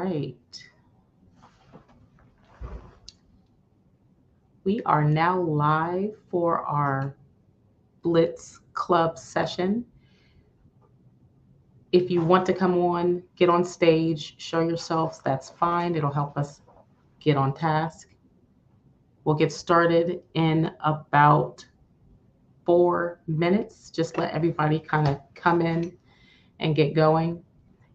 right. We are now live for our Blitz Club session. If you want to come on, get on stage, show yourselves, that's fine. It'll help us get on task. We'll get started in about 4 minutes. Just let everybody kind of come in and get going.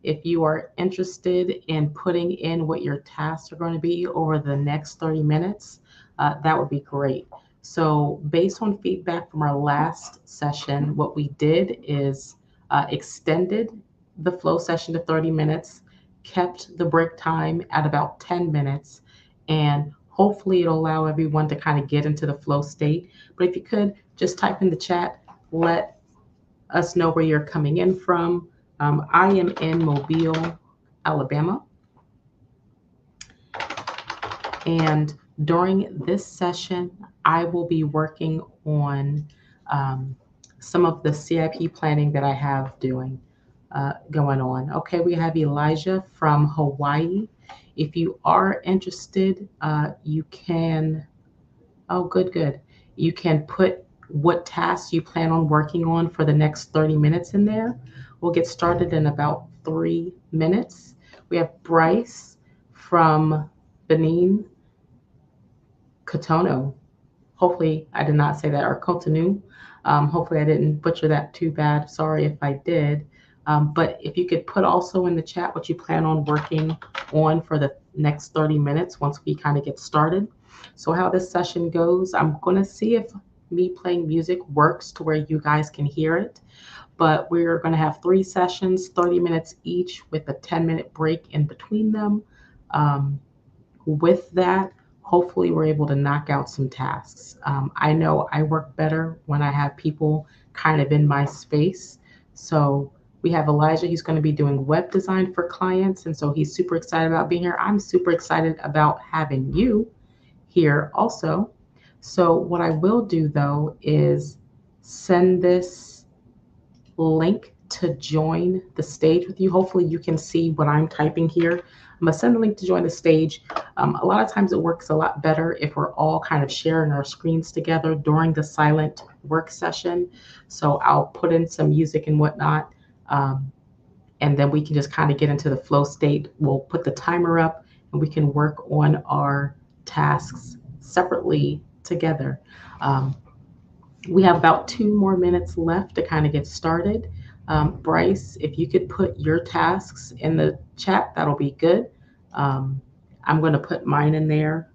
If you are interested in putting in what your tasks are going to be over the next 30 minutes, that would be great. So, based on feedback from our last session, what we did is extended the flow session to 30 minutes, kept the break time at about 10 minutes, and hopefully it'll allow everyone to kind of get into the flow state. But if you could just type in the chat, let us know where you're coming in from. I am in Mobile, Alabama. And during this session, I will be working on some of the CIP planning that I have going on. Okay, we have Elijah from Hawaii. If you are interested, you can, oh, good. You can put what tasks you plan on working on for the next 30 minutes in there. We'll get started in about 3 minutes. We have Bryce from Benin, Cotonou. Hopefully, I did not say that, or Cotonou. Hopefully, I didn't butcher that too bad. Sorry if I did. But if you could put also in the chat what you plan on working on for the next 30 minutes once we kind of get started. So how this session goes, I'm going to see if me playing music works to where you guys can hear it. But we're going to have 3 sessions, 30 minutes each with a 10-minute break in between them. With that, hopefully we're able to knock out some tasks. I know I work better when I have people kind of in my space. So we have Elijah, he's going to be doing web design for clients. And so he's super excited about being here. I'm super excited about having you here also. So what I will do though is send this link to join the stage with you. Hopefully you can see what I'm typing here. I'm gonna send the link to join the stage. A lot of times it works a lot better if we're all kind of sharing our screens together during the silent work session. So I'll put in some music and whatnot, and then we can just kind of get into the flow state. We'll put the timer up and we can work on our tasks separately together. We have about 2 more minutes left to kind of get started. Bryce, if you could put your tasks in the chat, that'll be good. I'm going to put mine in there.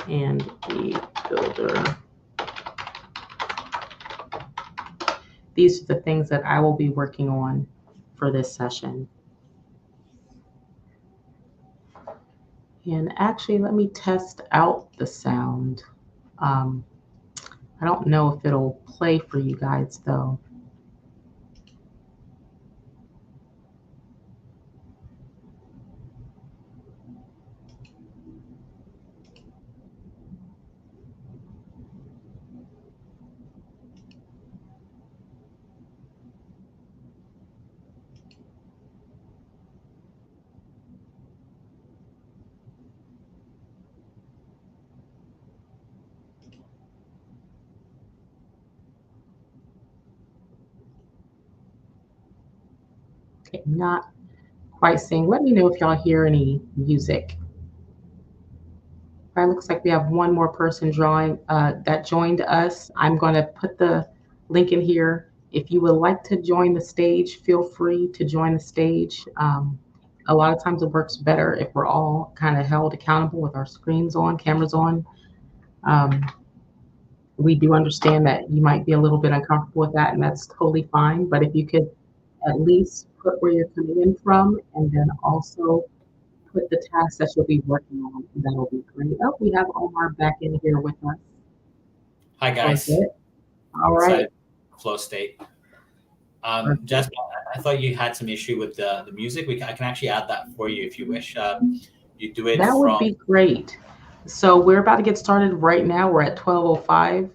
And the builder. These are the things that I will be working on for this session. And actually, let me test out the sound. I don't know if it'll play for you guys though. Okay, not quite seeing. Let me know if y'all hear any music. It looks like we have one more person that joined us. I'm going to put the link in here. If you would like to join the stage, feel free to join the stage. A lot of times it works better if we're all kind of held accountable with our screens on, cameras on. We do understand that you might be a little bit uncomfortable with that, and that's totally fine. But if you could at least put where you're coming in from, and then also put the tasks that you'll be working on, and that'll be great. Oh, we have Omar back in here with us. Hi guys. All right. Flow state. Jasmine, I thought you had some issue with the music. I can actually add that for you if you wish. You do it. That would be great. So we're about to get started right now. We're at 12:05.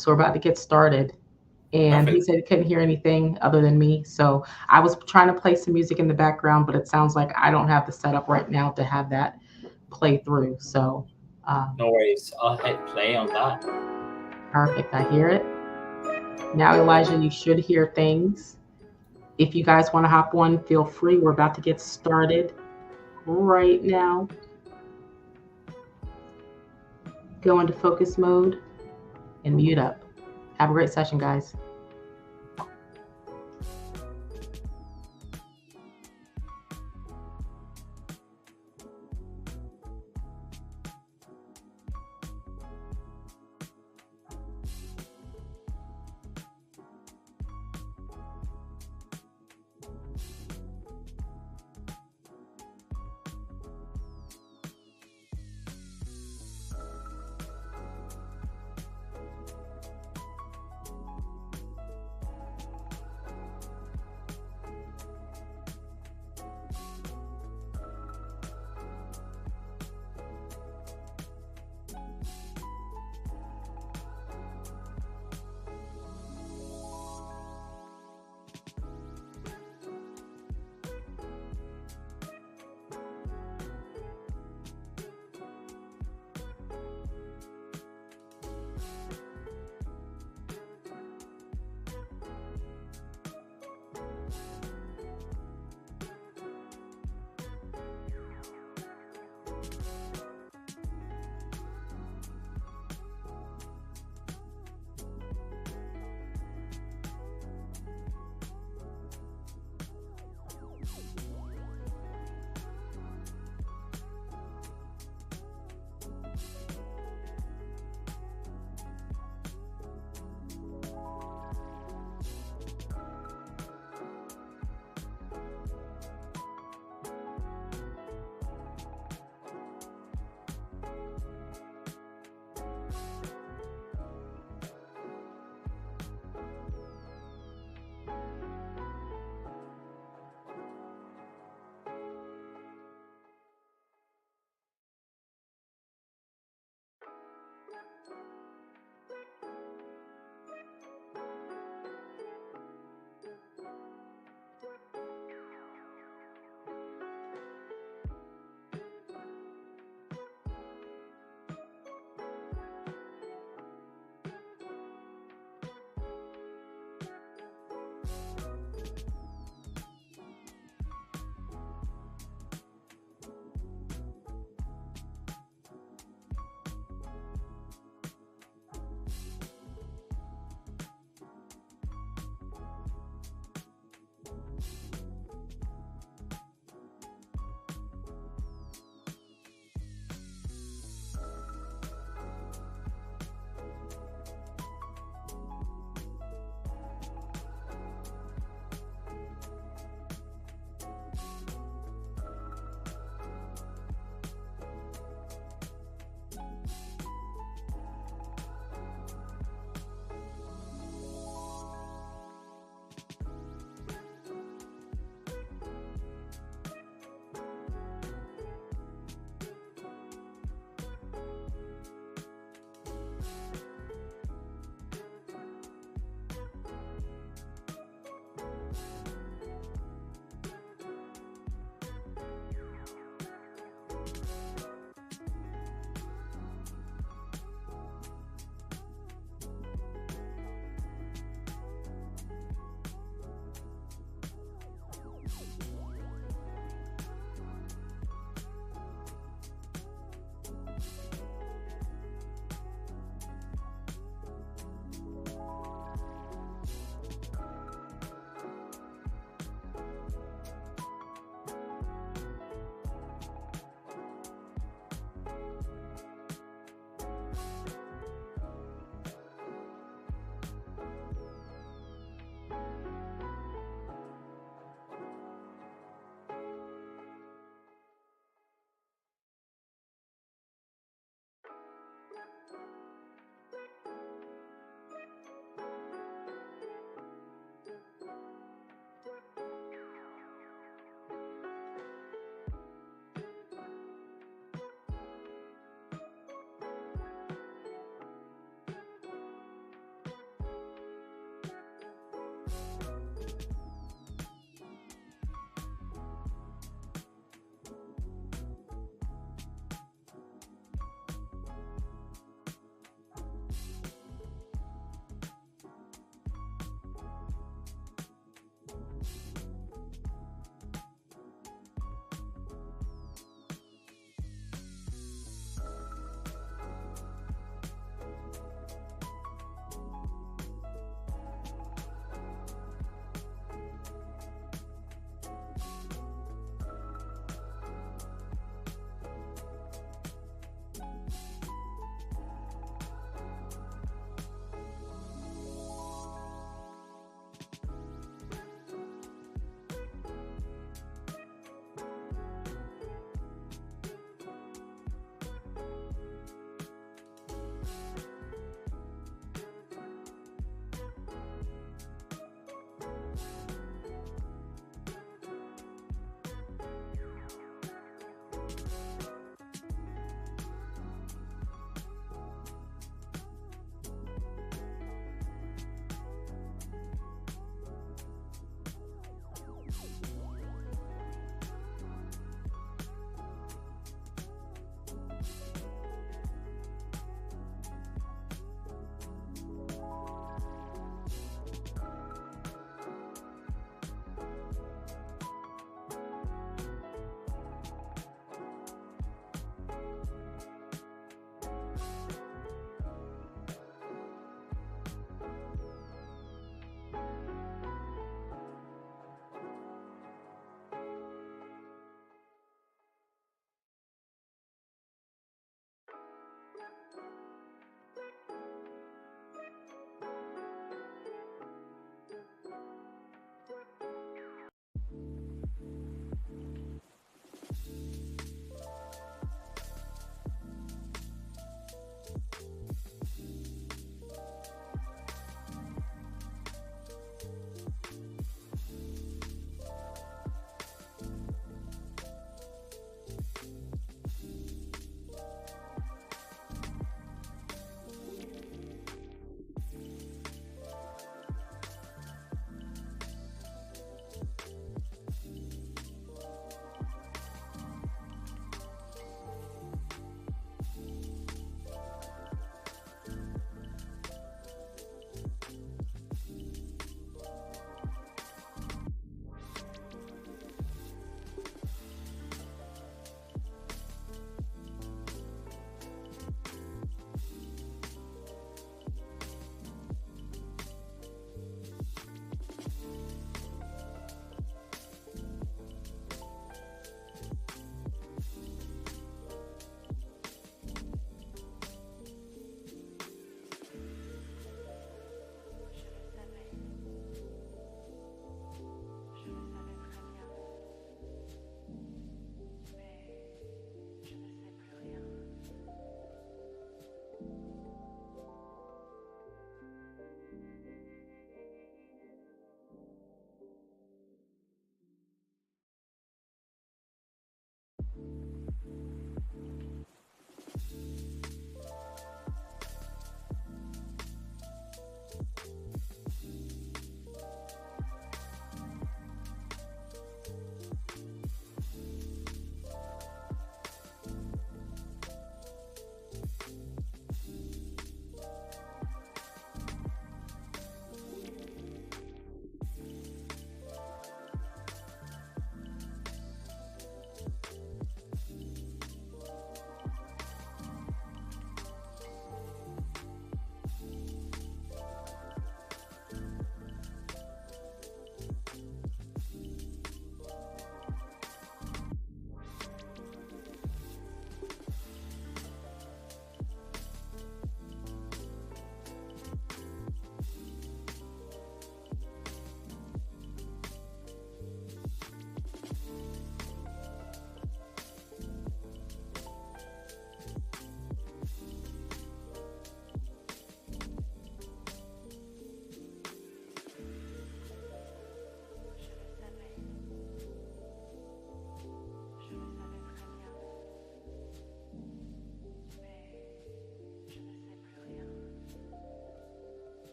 So we're about to get started. and he Perfect. said he couldn't hear anything other than me. So I was trying to play some music in the background, but it sounds like I don't have the setup right now to have that play through. So No worries. I'll hit play on that. perfect. I hear it. Now, Elijah, you should hear things. If you guys want to hop on, feel free. We're about to get started right now. Go into focus mode and mute up. Have a great session, guys.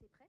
T'es prêt?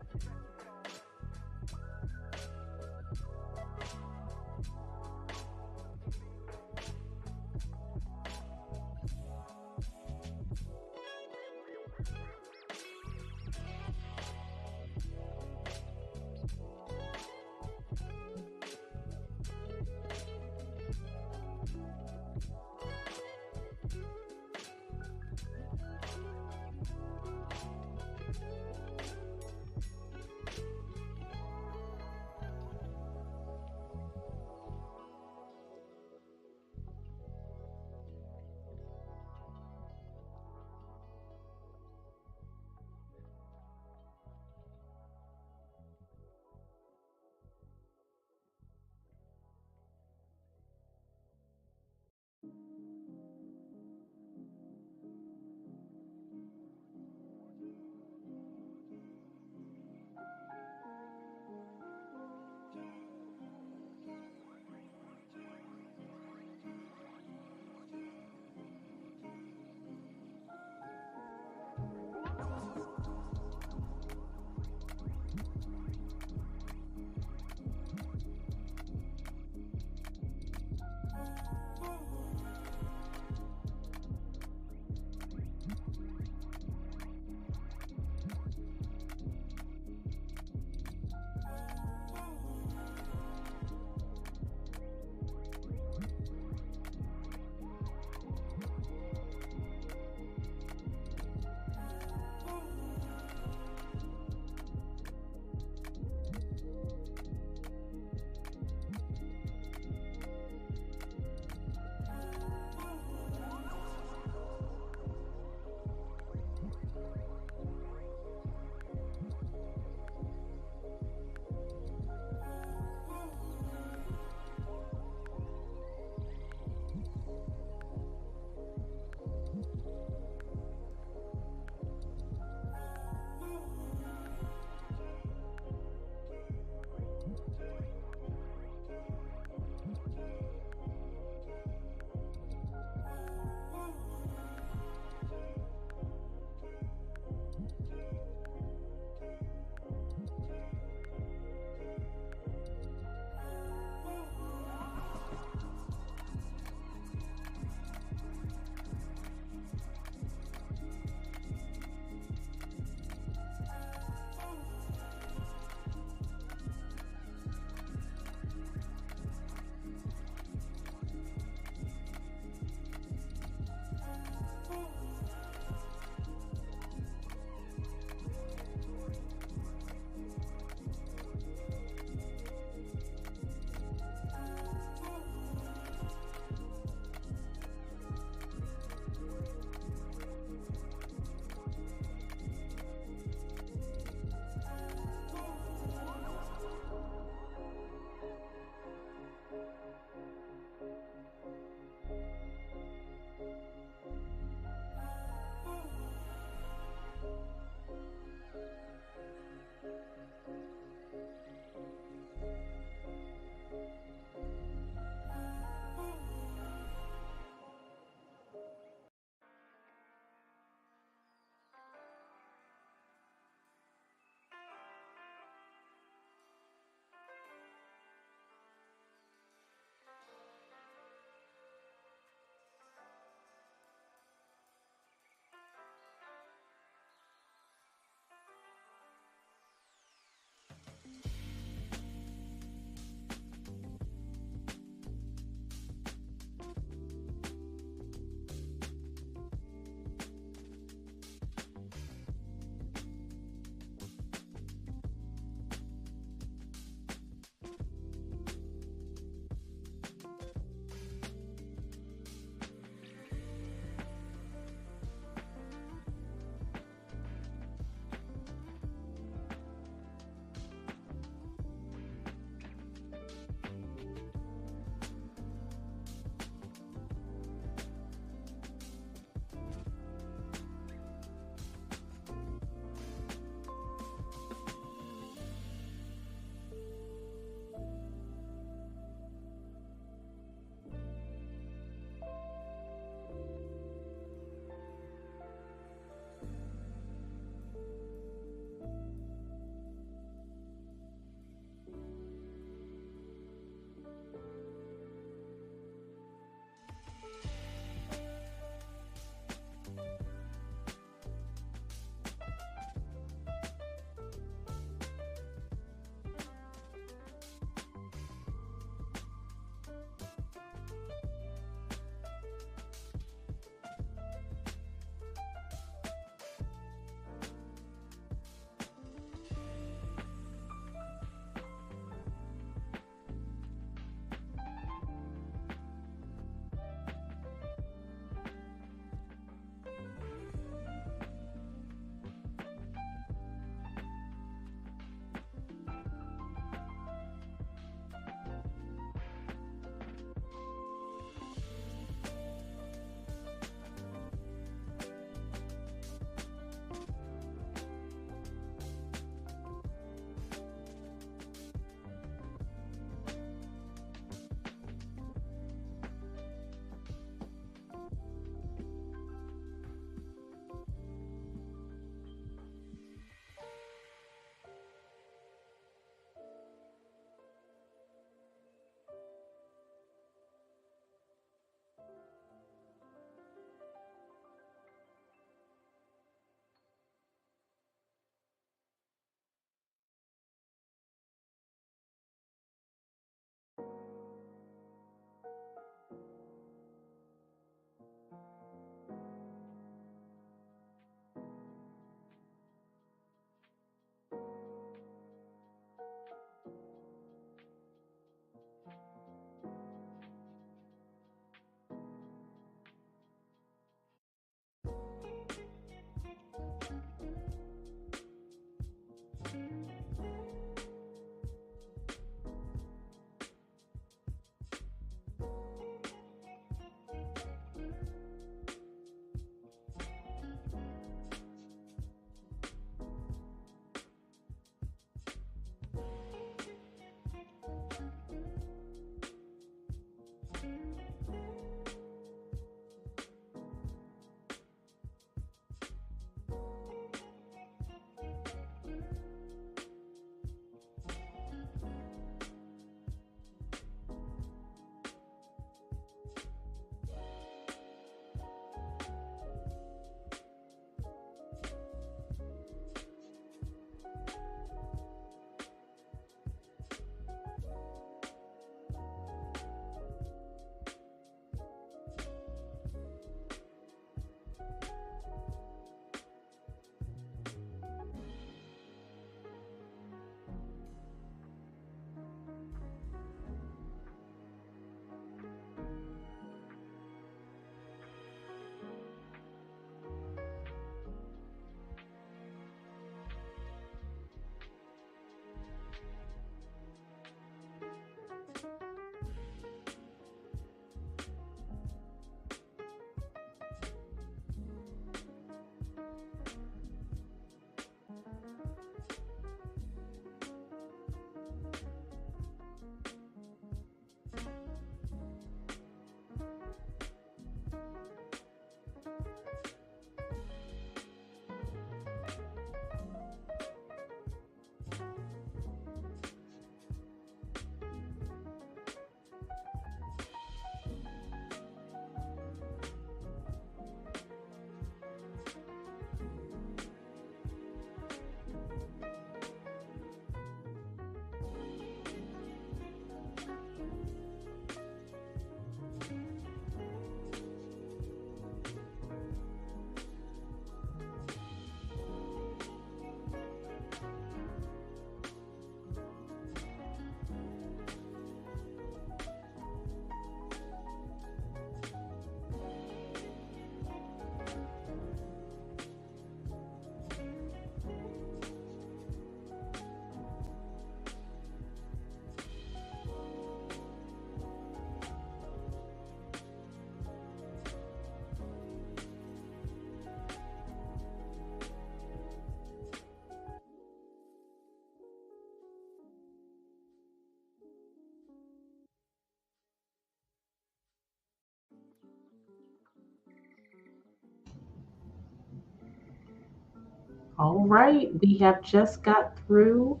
All right, we have just got through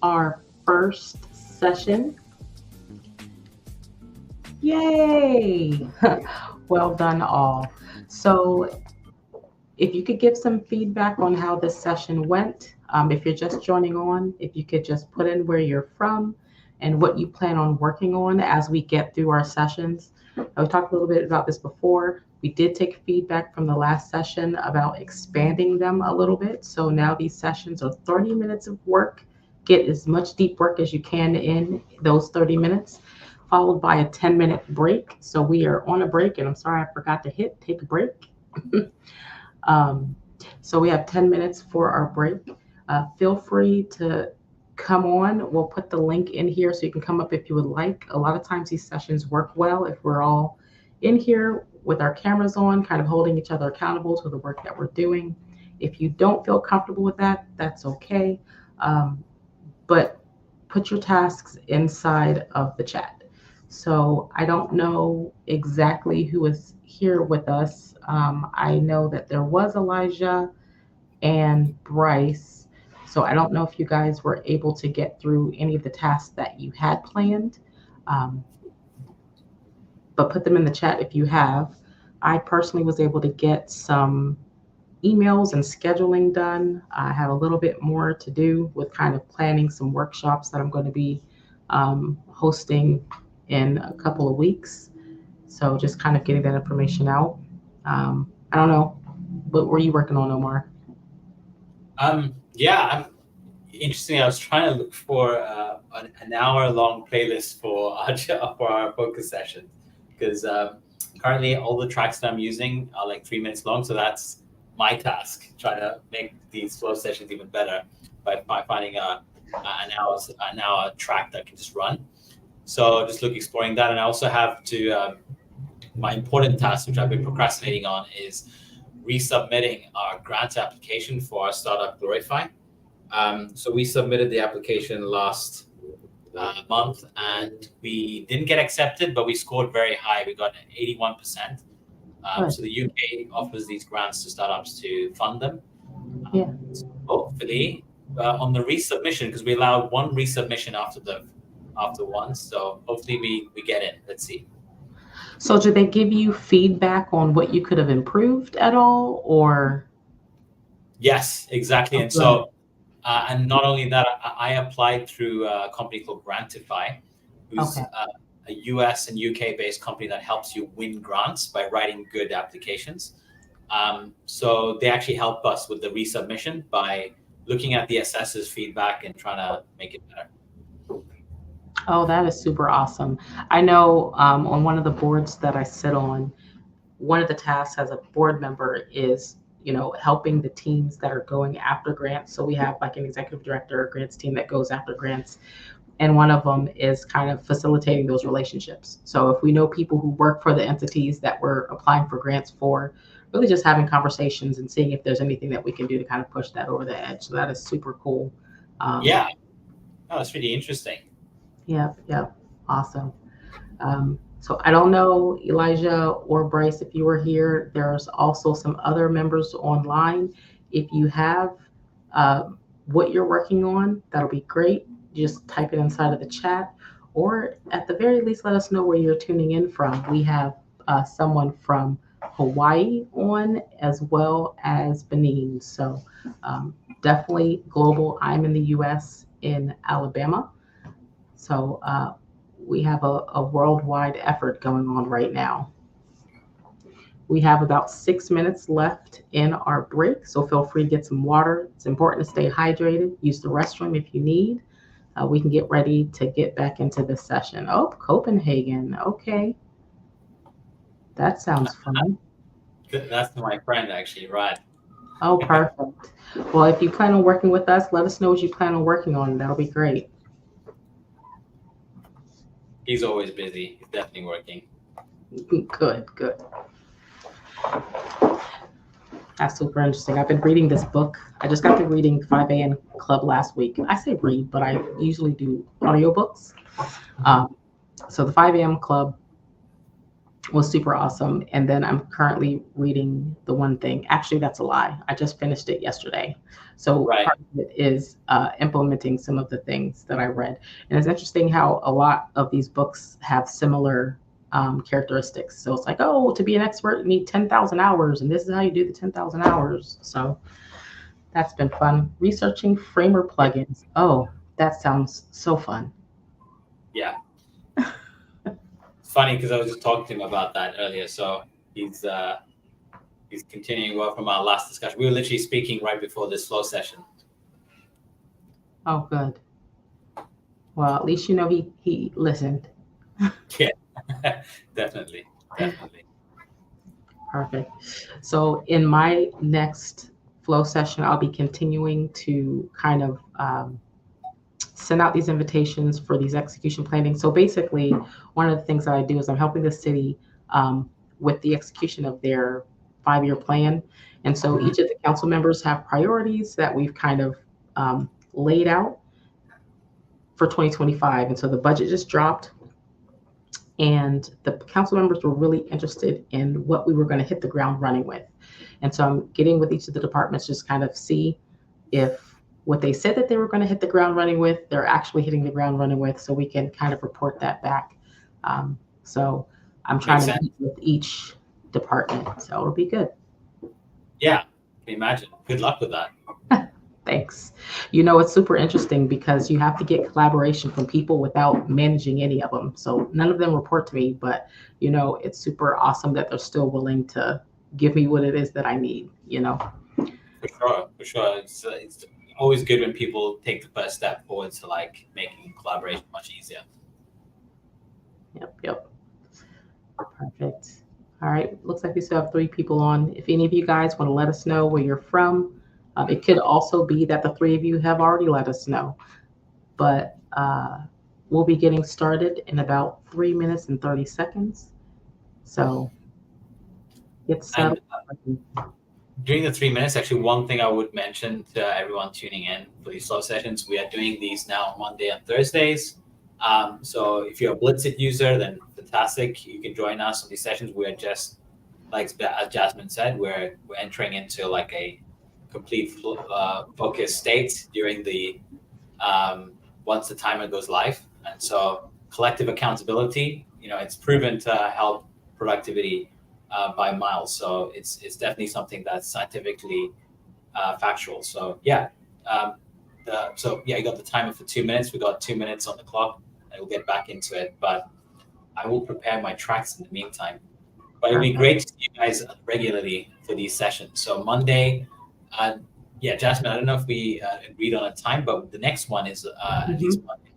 our first session. Yay! Well done, all. So, if you could give some feedback on how this session went, if you're just joining on, if you could just put in where you're from and what you plan on working on as we get through our sessions. We talked a little bit about this before. We did take feedback from the last session about expanding them a little bit. So now these sessions are 30 minutes of work. Get as much deep work as you can in those 30 minutes, followed by a 10-minute break. So we are on a break, and I'm sorry I forgot to hit take a break. Um, so we have 10 minutes for our break. Feel free to come on. We'll put the link in here so you can come up if you would like. A lot of times these sessions work well if we're all in here with our cameras on, kind of holding each other accountable to the work that we're doing. If you don't feel comfortable with that, that's okay. Um, but put your tasks inside of the chat. So I don't know exactly who is here with us. I know that there was Elijah and Bryce. So I don't know if you guys were able to get through any of the tasks that you had planned, um, but put them in the chat if you have. I personally was able to get some emails and scheduling done. I have a little bit more to do with kind of planning some workshops that I'm going to be hosting in a couple of weeks. So just kind of getting that information out. I don't know. What were you working on, Omar? Yeah, interesting. I was trying to look for an hour-long playlist for for our focus session because currently all the tracks that I'm using are like 3 minutes long. So that's my task, trying to make these flow sessions even better by finding an hour track that can just run. So just exploring that, and I also have to my important task, which I've been procrastinating on, is resubmitting our grant application for our startup Glorify. So we submitted the application last month, and we didn't get accepted, but we scored very high. We got 81%. Good. So the UK offers these grants to startups to fund them. Yeah. So hopefully, on the resubmission, because we allowed one resubmission after one, so hopefully we get in. Let's see. So did they give you feedback on what you could have improved at all, or? Yes, exactly. Oh, And good. so, and not only that, I applied through a company called Grantify, who's Okay. a US and UK based company that helps you win grants by writing good applications. So they actually help us with the resubmission by looking at the assessor's feedback and trying to make it better. Oh, that is super awesome. I know on one of the boards that I sit on, one of the tasks as a board member is, helping the teams that are going after grants. So we have like an executive director, grants team that goes after grants. And one of them is kind of facilitating those relationships. So if we know people who work for the entities that we're applying for grants for, really just having conversations and seeing if there's anything that we can do to kind of push that over the edge. So that is super cool. Um, Yeah, oh, that's really interesting. Yep, yep. Awesome. So I don't know, Elijah or Bryce, if you were here. There's also some other members online. If you have uh, what you're working on, that'll be great. Just type it inside of the chat, or at the very least, let us know where you're tuning in from. We have someone from Hawaii on, as well as Benin. So definitely global. I'm in the US in Alabama. So we have a worldwide effort going on right now. We have about 6 minutes left in our break, so feel free to get some water. It's important to stay hydrated. Use the restroom if you need. We can get ready to get back into the session. Oh, Copenhagen. Okay, that sounds fun. That's my friend, actually, right? Oh, perfect. Well, if you plan on working with us, let us know what you plan on working on. That'll be great. He's always busy. He's definitely working. Good, good. That's super interesting. I've been reading this book. I just got to reading 5 a.m. Club last week. I say read, but I usually do audiobooks. Um, so the 5 a.m. Club was super awesome. And then I'm currently reading The One Thing. Actually, that's a lie. I just finished it yesterday. So Right. part of it is implementing some of the things that I read. And it's interesting how a lot of these books have similar characteristics. So it's like, oh, to be an expert, you need 10,000 hours, and this is how you do the 10,000 hours. So that's been fun. Researching Framer plugins. Oh, that sounds so fun. Yeah. It's funny because I was just talking to him about that earlier. So he's continuing well from our last discussion. We were literally speaking right before this flow session. Oh, good. Well, at least you know he listened. Yeah, definitely. Perfect. So in my next flow session, I'll be continuing to kind of send out these invitations for these execution planning. So basically, one of the things that I do is I'm helping the city with the execution of their 5-year plan. And so each of the council members have priorities that we've kind of laid out for 2025. And so the budget just dropped, and the council members were really interested in what we were going to hit the ground running with. And so I'm getting with each of the departments, just kind of see if what they said that they were going to hit the ground running with, they're actually hitting the ground running with, so we can kind of report that back. So I'm trying to meet with each department, so it'll be good. Yeah, can imagine. Good luck with that. Thanks. You know, it's super interesting because you have to get collaboration from people without managing any of them. So none of them report to me, but you know, it's super awesome that they're still willing to give me what it is that I need, you know. For sure. It's always good when people take the first step forward to like making collaboration much easier. Yep. Perfect. All right. Looks like we still have 3 people on. If any of you guys want to let us know where you're from, it could also be that the 3 of you have already let us know. But we'll be getting started in about 3 minutes and 30 seconds. So get settled. During the 3 minutes, actually, one thing I would mention to everyone tuning in for these slow sessions, we are doing these now on Monday and Thursdays. So if you're a Blitz user, then fantastic. You can join us on these sessions. We're just, like as Jasmine said, we're entering into like a complete focus state during the once the timer goes live. And so collective accountability, you know, it's proven to help productivity by miles. So it's definitely something that's scientifically factual. So yeah. You got the timer for 2 minutes. We got 2 minutes on the clock, and we'll get back into it. But I will prepare my tracks in the meantime. But it'll be great to see you guys regularly for these sessions. So Monday, Jasmine, I don't know if we agreed on a time, but the next one is at least Monday.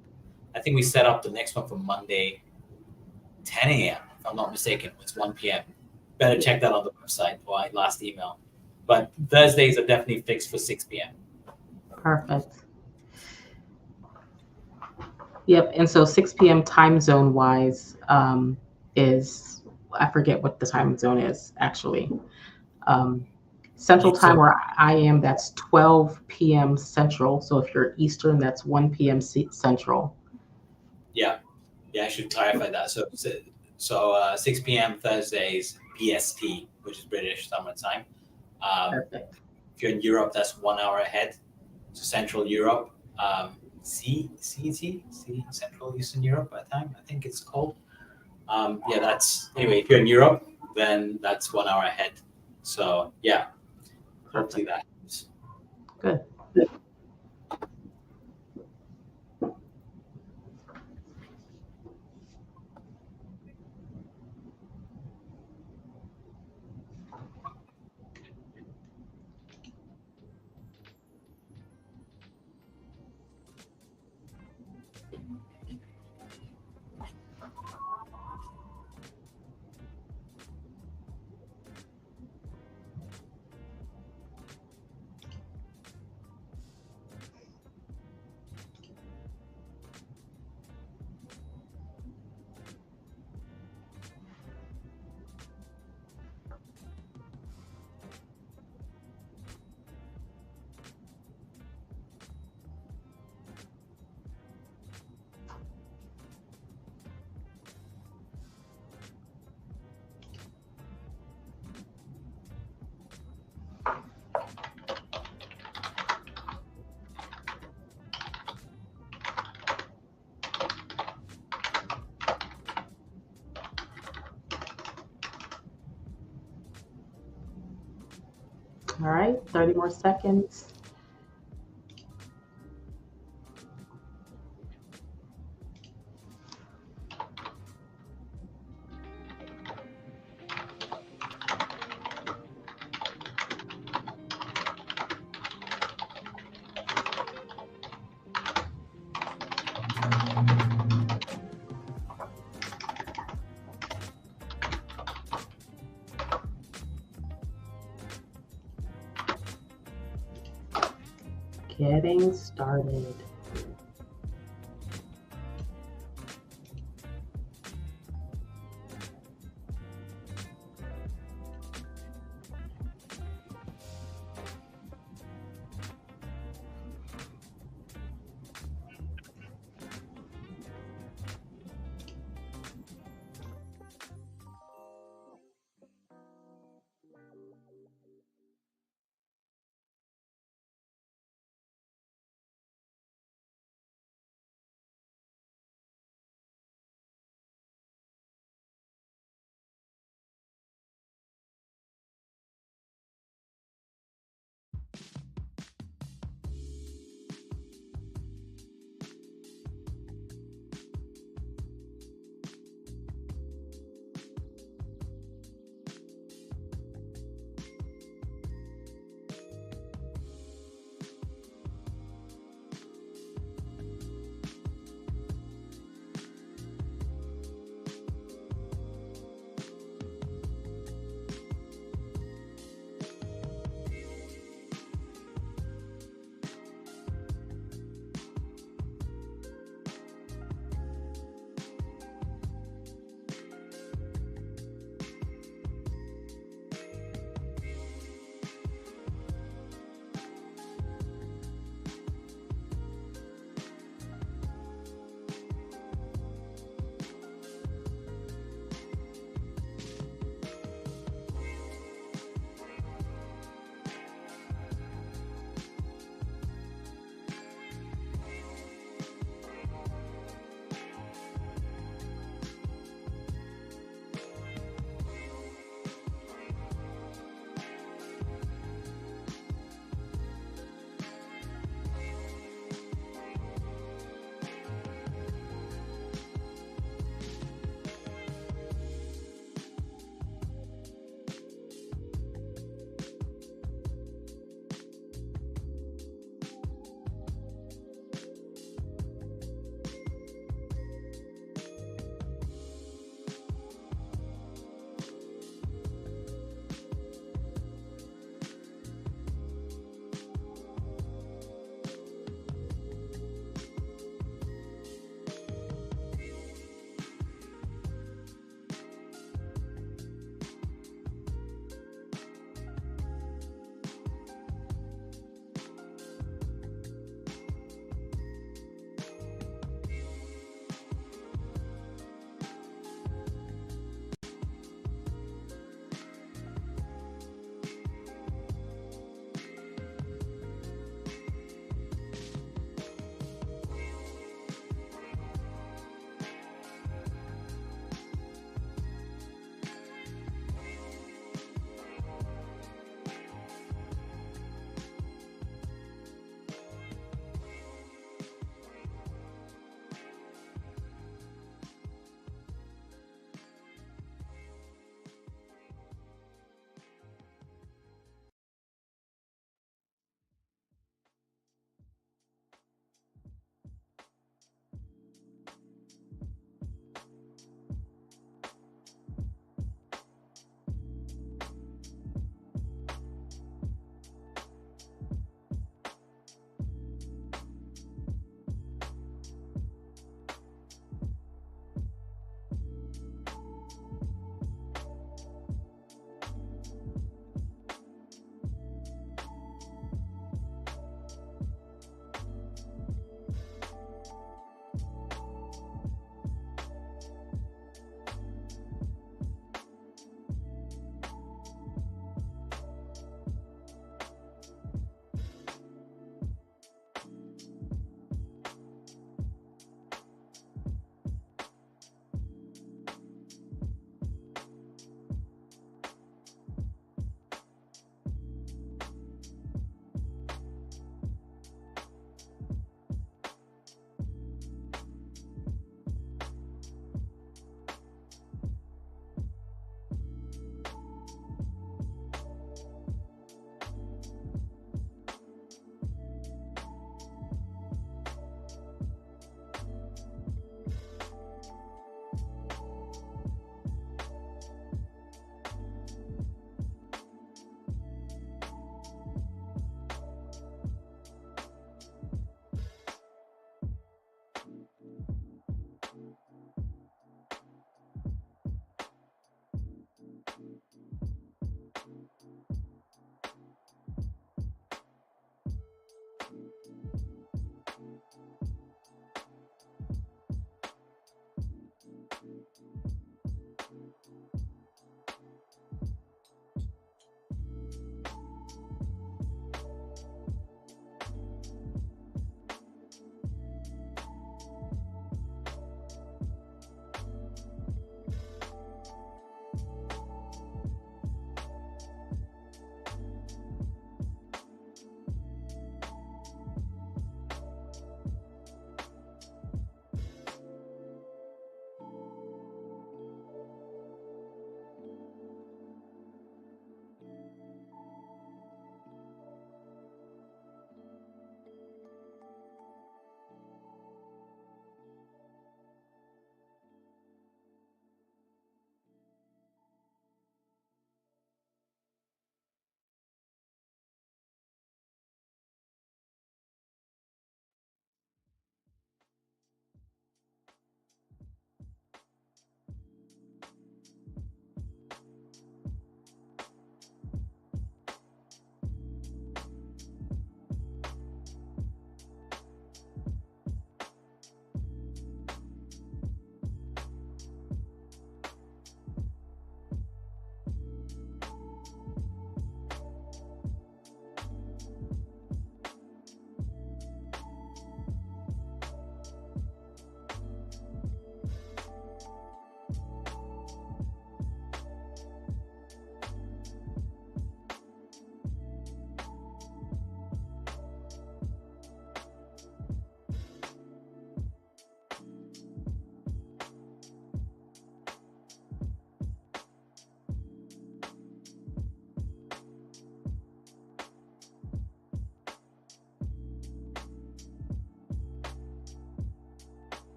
I think we set up the next one for Monday, 10 a.m. If I'm not mistaken. It's 1 p.m. Better check that on the website or last email. But Thursdays are definitely fixed for 6 p.m. Perfect. Yep. And so 6 p.m. time zone wise is, I forget what the time zone is actually. Central time where I am, that's 12 p.m. Central. So if you're Eastern, that's 1 p.m. Central. Yeah. Yeah, I should clarify that. So 6 p.m. Thursdays PST, which is British Summer Time. Perfect. If you're in Europe, that's 1 hour ahead. So Central Europe, Central Eastern Europe by time, I think it's called. Yeah, that's anyway. If you're in Europe, then that's 1 hour ahead. So yeah, hopefully Perfect. that helps. Good. All right, 30 more seconds. Getting started.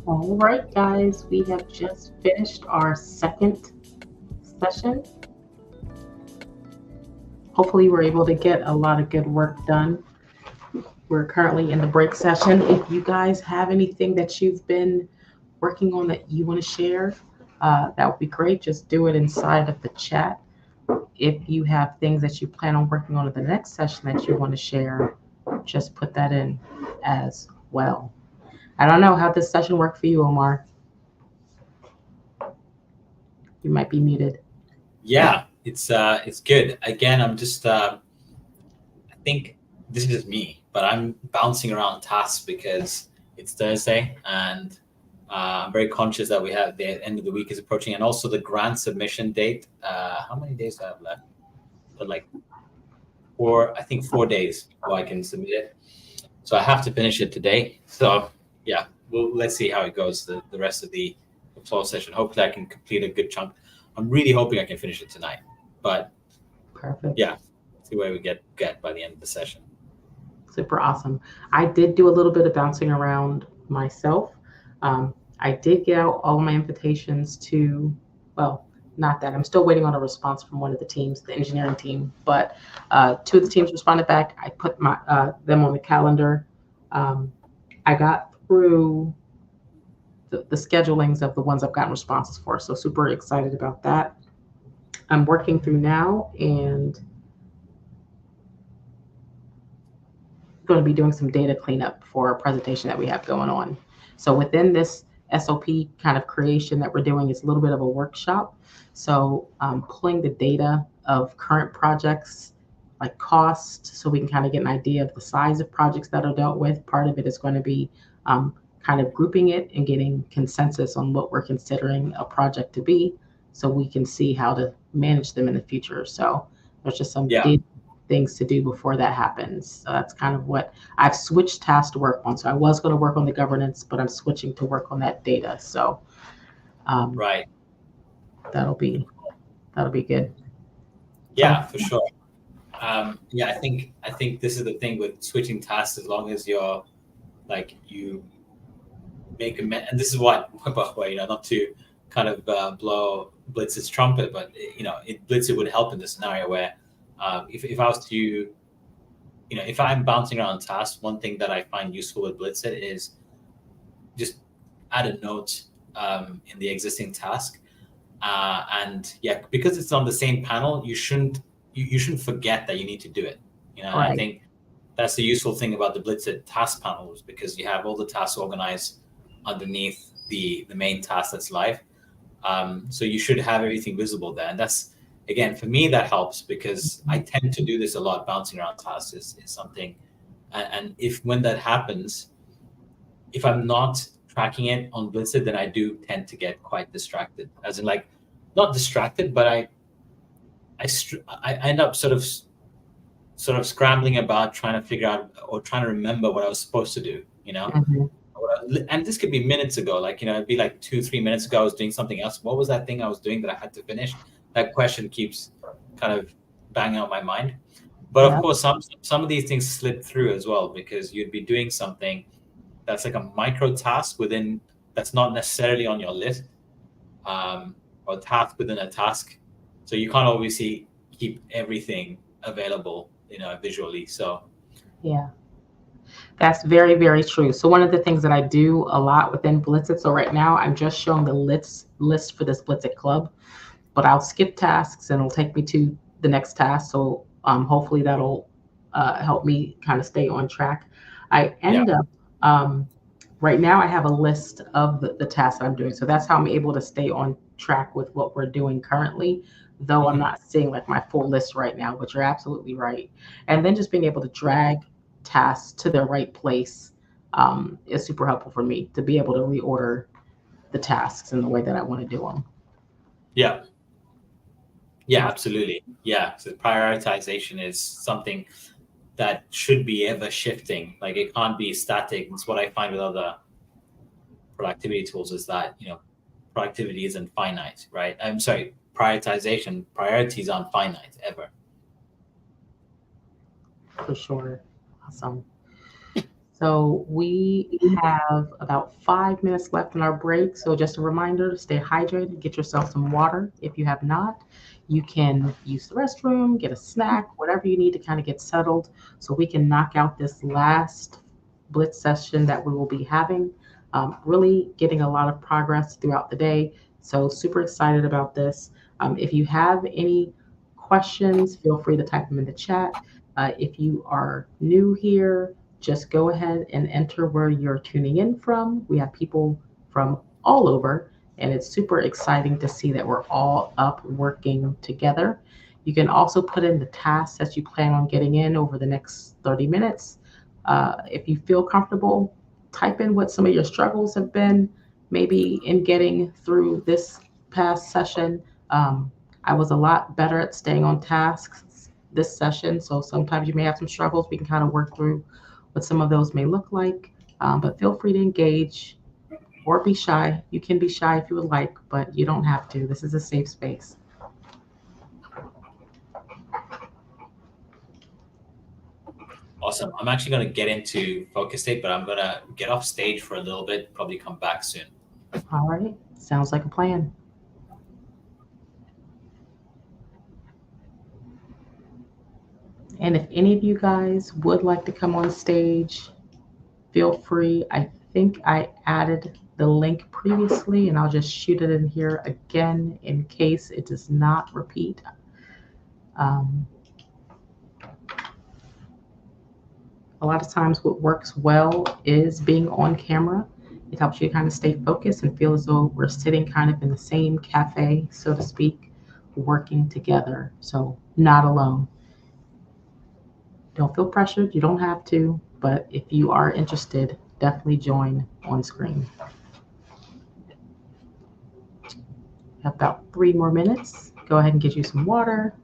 All right, guys, we have just finished our second session. Hopefully, we're able to get a lot of good work done. We're currently in the break session. If you guys have anything that you've been working on that you want to share, that would be great. Just do it inside of the chat. If you have things that you plan on working on in the next session that you want to share, just put that in as well. I don't know how this session worked for you, Omar. You might be muted. Yeah, it's good. Again, I'm just I think this is just me, but I'm bouncing around tasks because it's Thursday and I'm very conscious that we have the end of the week is approaching and also the grant submission date. How many days do I have left? But like I think 4 days before I can submit it. So I have to finish it today. So yeah, let's see how it goes the rest of the floor session. Hopefully I can complete a good chunk. I'm really hoping I can finish it tonight. But Perfect. yeah, see where we get by the end of the session. Super awesome. I did do a little bit of bouncing around myself. I did get out all of my invitations to, well, not that. I'm still waiting on a response from one of the teams, the engineering team, but two of the teams responded back. I put them on the calendar. I got through the schedulings of the ones I've gotten responses for, so super excited about that. I'm working through now and going to be doing some data cleanup for a presentation that we have going on. So within this SOP kind of creation that we're doing is a little bit of a workshop. So pulling the data of current projects, like cost, so we can kind of get an idea of the size of projects that are dealt with. Part of it is going to be kind of grouping it and getting consensus on what we're considering a project to be, so we can see how to manage them in the future. So there's just some Yeah. things to do before that happens. So that's kind of what I've switched tasks to work on. So I was going to work on the governance, but I'm switching to work on that data. So Right. that'll be good. Yeah, So for sure. Yeah, I think this is the thing with switching tasks. As long as you're like you make and this is what not to kind of blow Blitz's trumpet, but Blitz it would help in this scenario where if I was to if I'm bouncing around tasks, one thing that I find useful with Blitz it is just add a note in the existing task, and yeah, because it's on the same panel, you shouldn't forget that you need to do it. I right. think that's the useful thing about the Blitzed task panels, because you have all the tasks organized underneath the main task that's live. So you should have everything visible there. And that's, again, for me, that helps because I tend to do this a lot. Bouncing around tasks is something. And when that happens, if I'm not tracking it on Blitzed, then I do tend to get quite distracted. As in, like, not distracted, but I end up sort of scrambling about trying to figure out or trying to remember what I was supposed to do, Mm-hmm. And this could be minutes ago, like, it'd be like 2-3 minutes ago, I was doing something else. What was that thing I was doing that I had to finish? That question keeps kind of banging out my mind. But of Yeah. course, some of these things slip through as well, because you'd be doing something that's like a micro task that's not necessarily on your list, or task within a task. So you can't obviously keep everything available, visually. So Yeah. That's very, very true. So one of the things that I do a lot within Blitzit, so right now I'm just showing the list for this Blitzit club, but I'll skip tasks and it'll take me to the next task. So hopefully that'll help me kind of stay on track. I yeah, end up, right now I have a list of the tasks that I'm doing. So that's how I'm able to stay on track with what we're doing currently, though I'm Mhm. not seeing like my full list right now, but you're absolutely right. And then just being able to drag tasks to their right place is super helpful for me to be able to reorder the tasks in the way that I want to do them. Yeah, yeah, absolutely. Yeah, so prioritization is something that should be ever shifting. Like, it can't be static. It's what I find with other productivity tools is that productivity isn't finite, right? I'm sorry, priorities aren't finite ever. For sure. Awesome. So we have about 5 minutes left in our break. So just a reminder to stay hydrated, get yourself some water. If you have not, you can use the restroom, get a snack, whatever you need to kind of get settled so we can knock out this last Blitz session that we will be having. Really getting a lot of progress throughout the day. So super excited about this. If you have any questions, feel free to type them in the chat. If you are new here, just go ahead and enter where you're tuning in from. We have people from all over, and it's super exciting to see that we're all up working together. You can also put in the tasks that you plan on getting in over the next 30 minutes. If you feel comfortable, type in what some of your struggles have been, maybe in getting through this past session. I was a lot better at staying on tasks this session, so sometimes you may have some struggles. We can kind of work through what some of those may look like. But feel free to engage or be shy. You can be shy if you would like, but you don't have to. This is a safe space. Awesome. I'm actually going to get into focus state, but I'm going to get off stage for a little bit, probably come back soon. All right, sounds like a plan. And if any of you guys would like to come on stage, feel free. I think I added the link previously, and I'll just shoot it in here again in case it does not repeat. Um, a lot of times, what works well is being on camera. It helps you kind of stay focused and feel as though we're sitting kind of in the same cafe, so to speak, working together. So, not alone. Don't feel pressured. You don't have to. But if you are interested, definitely join on screen. Have about 3 more minutes. Go ahead and get you some water.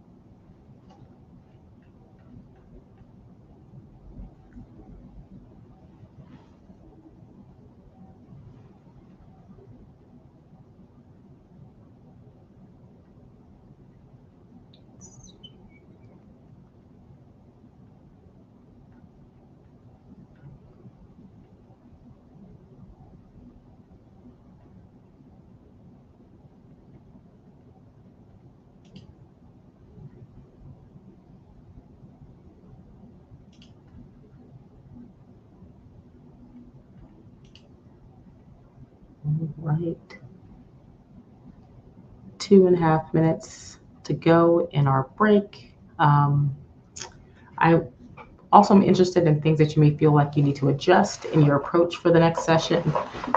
All right. 2.5 minutes to go in our break. I also am interested in things that you may feel like you need to adjust in your approach for the next session.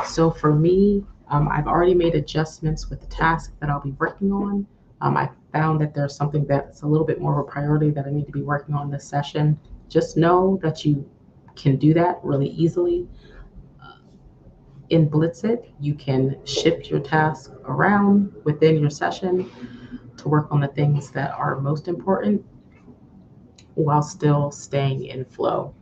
So for me, I've already made adjustments with the task that I'll be working on. I found that there's something that's a little bit more of a priority that I need to be working on this session. Just know that you can do that really easily. In Blitzit, you can shift your task around within your session to work on the things that are most important while still staying in flow.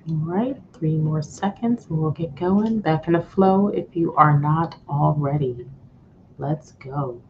All right, 3 more seconds and we'll get going. Back in the flow if you are not already. Let's go.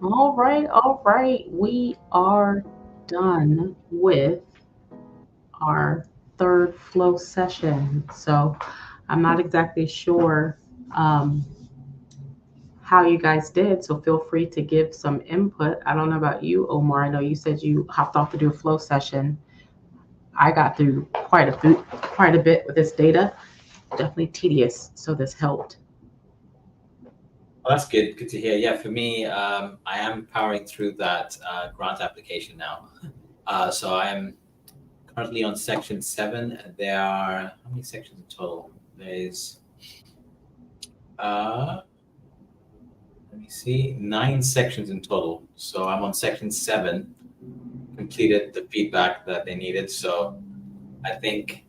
All right, all right. We are done with our third flow session. So I'm not exactly sure um, how you guys did. So feel free to give some input. I don't know about you, Omar. I know you said you hopped off to do a flow session. I got through quite a bit with this data. Definitely tedious. So this helped. Well, that's good. Good to hear. Yeah, for me, I am powering through that grant application now. So I am currently on section 7. And there are how many sections in total? There's uh, let me see, 9 sections in total. So I'm on section 7. Completed the feedback that they needed. So I think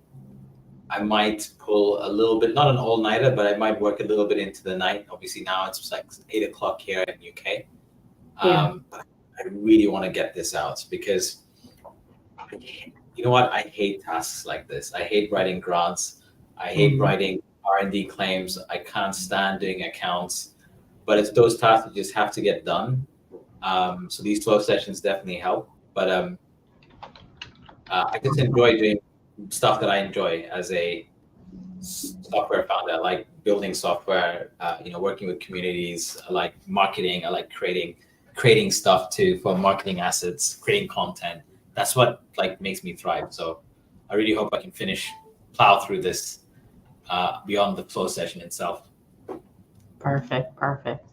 I might pull a little bit, not an all-nighter, but I might work a little bit into the night. Obviously now it's like 8 o'clock here in UK. Yeah. But I really want to get this out because you know what? I hate tasks like this. I hate writing grants. I hate Mm, writing R&D claims. I can't stand doing accounts. But it's those tasks that just have to get done. So these 12 sessions definitely help. But I just enjoy doing stuff that I enjoy as a software founder. I like building software, working with communities. I like marketing. I like creating stuff too for marketing assets, creating content. That's what like makes me thrive. So I really hope I can plow through this beyond the flow session itself. perfect. Perfect.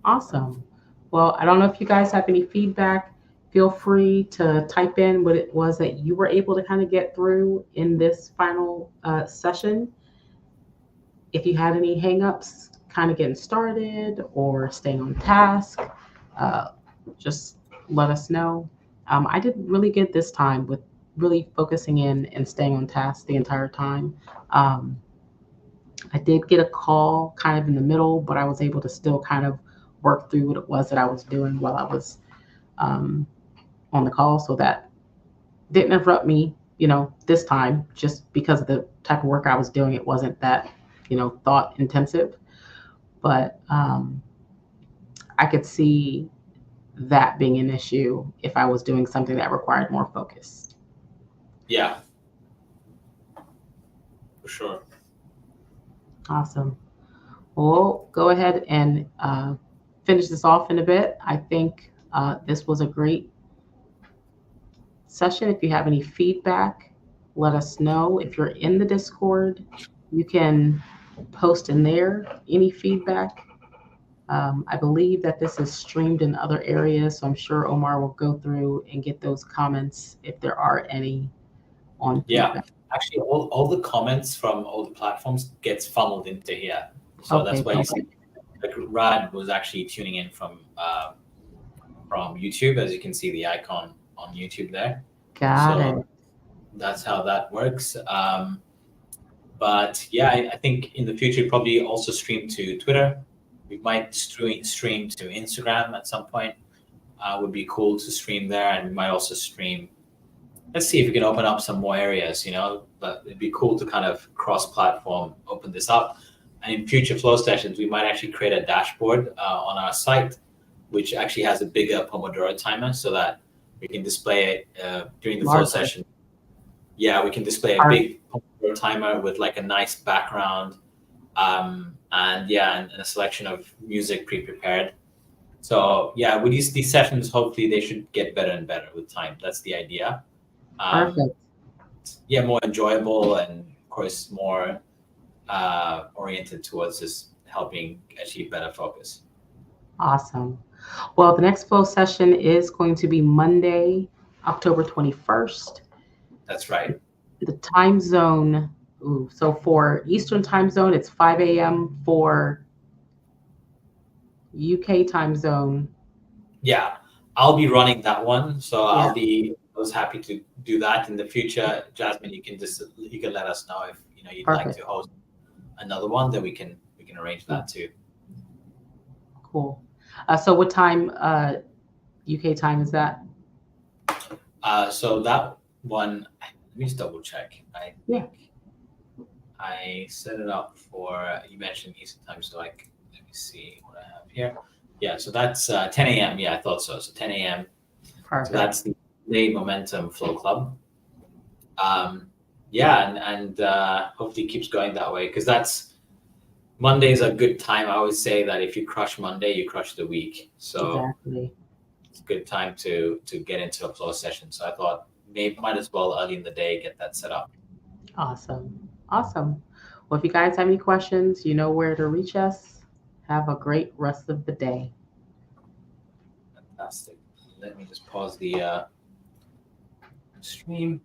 Awesome. Well, I don't know if you guys have any feedback. Feel free to type in what it was that you were able to kind of get through in this final session. If you had any hangups, kind of getting started or staying on task, uh, just let us know. I did really good this time with really focusing in and staying on task the entire time. Um, I did get a call kind of in the middle, but I was able to still kind of work through what it was that I was doing while I was um, on the call. So that didn't interrupt me, this time just because of the type of work I was doing. It wasn't that, thought intensive, but I could see that being an issue if I was doing something that required more focus. Yeah, for sure. Awesome. We'll go ahead and finish this off in a bit. I think this was a great session. If you have any feedback, let us know. If you're in the Discord, you can post in there any feedback. I believe that this is streamed in other areas, so I'm sure Omar will go through and get those comments if there are any on Yeah, feedback. actually, all the comments from all the platforms gets funneled into here. So Okay, that's why you see perfect. like Rad was actually tuning in from YouTube, as you can see the icon on YouTube there. Got So it. that's how that works. But yeah, I think in the future probably also stream to Twitter. We might stream to Instagram at some point. Would be cool to stream there, and we might also stream. Let's see if we can open up some more areas. But it'd be cool to kind of cross-platform open this up. And in future flow sessions, we might actually create a dashboard on our site, which actually has a bigger Pomodoro timer, so that we can display it during the flow Larger. session. Yeah, we can display a Our big Pomodoro timer with like a nice background, and yeah, and a selection of music pre-prepared. So yeah, with these sessions, hopefully they should get better and better with time. That's the idea. Um, perfect. yeah, more enjoyable and of course more oriented towards just helping achieve better focus. Awesome. Well, the next flow session is going to be Monday, October 21st. That's right. The time zone, so for Eastern time zone, it's 5 a.m. For UK time zone. Yeah, I'll be running that one, so Yeah, I was happy to do that in the future. Jasmine, you can let us know if you'd like perfect. to host another one, then we can arrange Yeah, that too. cool. So what time UK time is that? So that one, let me just double check. I Yeah. think I set it up for you mentioned Eastern time, so like let me see what I have here. Yeah, so that's 10 a.m. Yeah, I thought so. So 10 a.m. So Perfect. that's the Day Momentum Flow Club. Yeah, and hopefully it keeps going that way because that's Monday's a good time. I always say that if you crush Monday, you crush the week. So Exactly. it's a good time to get into a flow session. So I thought maybe might as well early in the day get that set up. Awesome. Awesome. Well, if you guys have any questions, you know where to reach us. Have a great rest of the day. Fantastic. Let me just pause the stream.